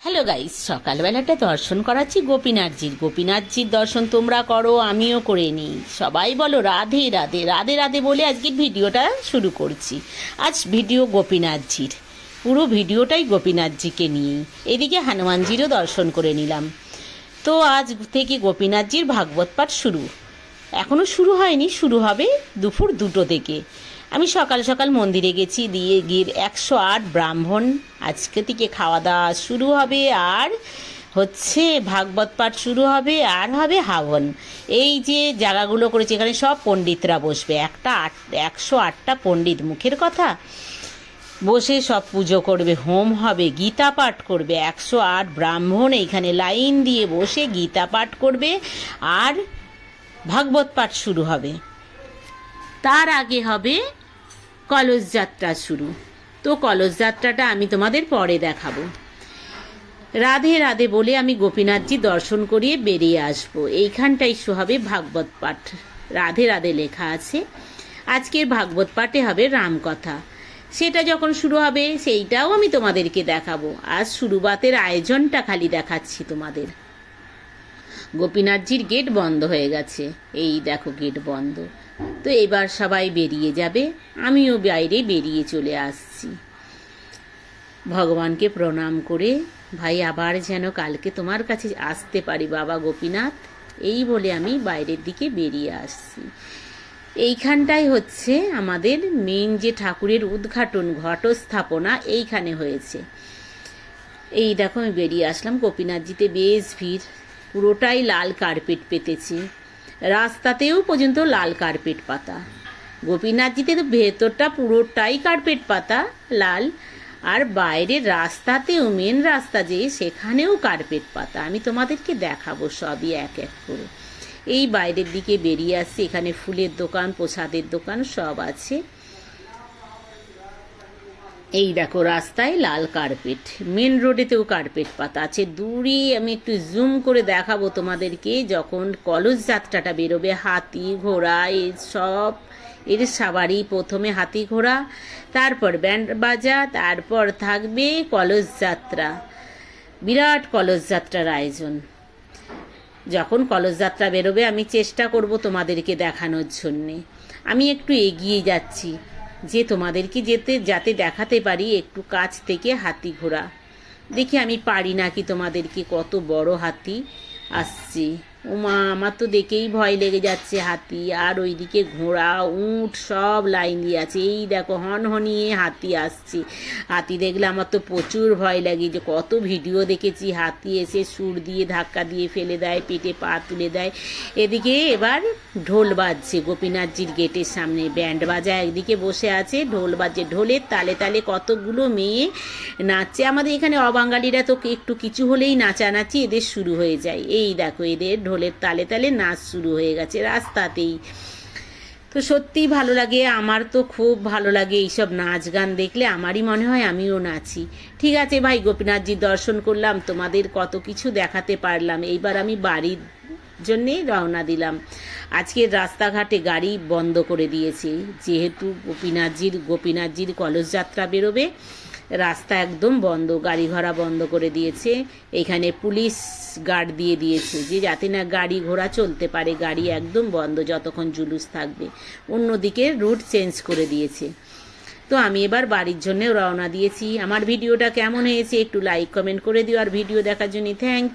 Hello guys, সকালবেলাটা দর্শন করাচ্ছি গোপীনাথজির দর্শন তোমরা করো, আমিও করে নিই। সবাই বলো রাধে রাধে রাধে রাধে বলে আজকের ভিডিওটা শুরু করছি। আজ ভিডিও গোপীনাথজির, পুরো ভিডিওটাই গোপীনাথজিকে নিয়েই। এদিকে হনুমানজিরও দর্শন করে নিলাম। তো আজ থেকে গোপীনাথজির ভাগবত পাঠ শুরু। এখনও শুরু হয়নি, শুরু হবে দুপুর 2টো থেকে। আমি সকাল সকাল মন্দিরে গেছি, দিয়ে গিয়ে 108 ব্রাহ্মণ আজকে থেকে খাওয়া দাওয়া শুরু হবে, আর হচ্ছে ভাগবত পাঠ শুরু হবে, আর হবে হাবন। এই যে জায়গাগুলো করেছে এখানে সব পণ্ডিতরা বসবে, 108টা পণ্ডিত, মুখের কথা, বসে সব পুজো করবে, হোম হবে, গীতা পাঠ করবে। 108 ব্রাহ্মণ এইখানে লাইন দিয়ে বসে গীতা পাঠ করবে, আর ভাগবত পাঠ শুরু হবে। তার আগে হবে কলস যাত্রা শুরু। তো কলস যাত্রাটা আমি তোমাদের পরে দেখাবো। রাধে রাধে বলে আমি গোপীনাথজি দর্শন করিয়ে বেরিয়ে আসবো। এইখানটাই হবে ভাগবত পাঠ, রাধে রাধে লেখা আছে। আজকের ভাগবত পাঠে হবে রামকথা। সেটা যখন শুরু হবে সেইটাও আমি তোমাদেরকে দেখাবো। আজ শুরুবাতের আয়োজনটা খালি দেখাচ্ছি তোমাদের। গোপীনাথজির গেট বন্ধ হয়ে গেছে, এই দেখো গেট বন্ধ। তো এবার সবাই বেরিয়ে যাবে, আমিও বাইরে বেরিয়ে চলে আসছি। ভগবানকে প্রণাম করে, ভাই আবার যেন কালকে তোমার কাছে আসতে পারি বাবা গোপীনাথ, এই বলে আমি বাইরের দিকে বেরিয়ে আসছি। এইখানটাই হচ্ছে আমাদের মেন যে ঠাকুরের উদ্ঘাটন, ঘটস্থাপনা এইখানে হয়েছে। এই দেখো আমি বেরিয়ে আসলাম। গোপীনাথজিতে বেশ ভিড়, পুরোটাই লাল কার্পেট পেতেছে, রাস্তাতেও পর্যন্ত লাল কার্পেট পাতা। গোপীনাথজিতে তো ভেতরটা পুরোটাই কার্পেট পাতা লাল, আর বাইরের রাস্তাতেও, মেন রাস্তা যে সেখানেও কার্পেট পাতা। আমি তোমাদেরকে দেখাবো সবই এক এক করে। এই বাইরের দিকে বেরিয়ে আসছে, এখানে ফুলের দোকান, প্রসাদের দোকান সব আছে। এই দেখো রাস্তায় লাল কার্পেট, মেন রোডেতেও কার্পেট পাতা আছে। দূরে আমি একটু জুম করে দেখাবো তোমাদেরকে, যখন কলস যাত্রাটা বেরোবে, হাতি ঘোড়া এই সব এর সাবারি, প্রথমে হাতি ঘোড়া, তারপর ব্যান্ড বাজা, তারপর থাকবে কলস যাত্রা। বিরাট কলস যাত্রার আয়োজন। যখন কলস যাত্রা বেরোবে আমি চেষ্টা করব তোমাদেরকে দেখানোর জন্যে। আমি একটু এগিয়ে যাচ্ছি যে তোমাদেরকে যাতে দেখাতে পারি একটু কাছ থেকে হাতি ঘোড়া। দেখি আমি পারি নাকি তোমাদেরকে। কত বড় হাতি আসছে, ওমা আমার তো দেখেই ভয় লেগে যাচ্ছে। হাতি, আর ওইদিকে ঘোড়া, উট সব লাইন দিয়ে আছে। এই দেখো হনহনিয়ে হাতি আসছে। হাতি দেখলে আমার তো প্রচুর ভয় লাগে। যে কত ভিডিও দেখেছি, হাতি এসে সুর দিয়ে ধাক্কা দিয়ে ফেলে দেয়, পেটে পা তুলে দেয়। এদিকে এবার ঢোল বাজছে গোপীনাথজির গেটের সামনে, ব্যান্ড বাজা একদিকে বসে আছে, ঢোল বাজছে। ঢোলের তালে তালে কতগুলো মেয়ে নাচছে। আমাদের এখানে অবাঙালিরা তো একটু কিছু হলেই নাচানাচি এদের শুরু হয়ে যায়। এই দেখো এদের ঢোলের তালে তালে নাচ শুরু হয়ে গেছে রাস্তাতেই। তো সত্যিই ভালো লাগে, আমার তো খুব ভালো লাগে এইসব নাচ গান দেখলে। আমারই মনে হয় আমিও নাচি। ঠিক আছে ভাই, গোপীনাথজির দর্শন করলাম, তোমাদের কত কিছু দেখাতে পারলাম। এইবার আমি বাড়ির জন্যেই রওনা দিলাম। আজকের রাস্তাঘাটে গাড়ি বন্ধ করে দিয়েছে, যেহেতু গোপীনাথজির কলস যাত্রা বেরোবে। রাস্তা একদম বন্ধ, গাড়ি ঘোড়া বন্ধ করে দিয়েছে। এখানে পুলিশ গার্ড দিয়ে দিয়েছে যে যাতে না গাড়ি ঘোড়া চলতে পারে। গাড়ি একদম বন্ধ যতক্ষণ জুলুস থাকবে। অন্যদিকে রুট চেঞ্জ করে দিয়েছে। তো আমি এবার বাড়ির জন্য রওনা দিয়েছি। আমার ভিডিওটা কেমন হয়েছে একটু লাইক কমেন্ট করে দিও, আর ভিডিও দেখার জন্য থ্যাংক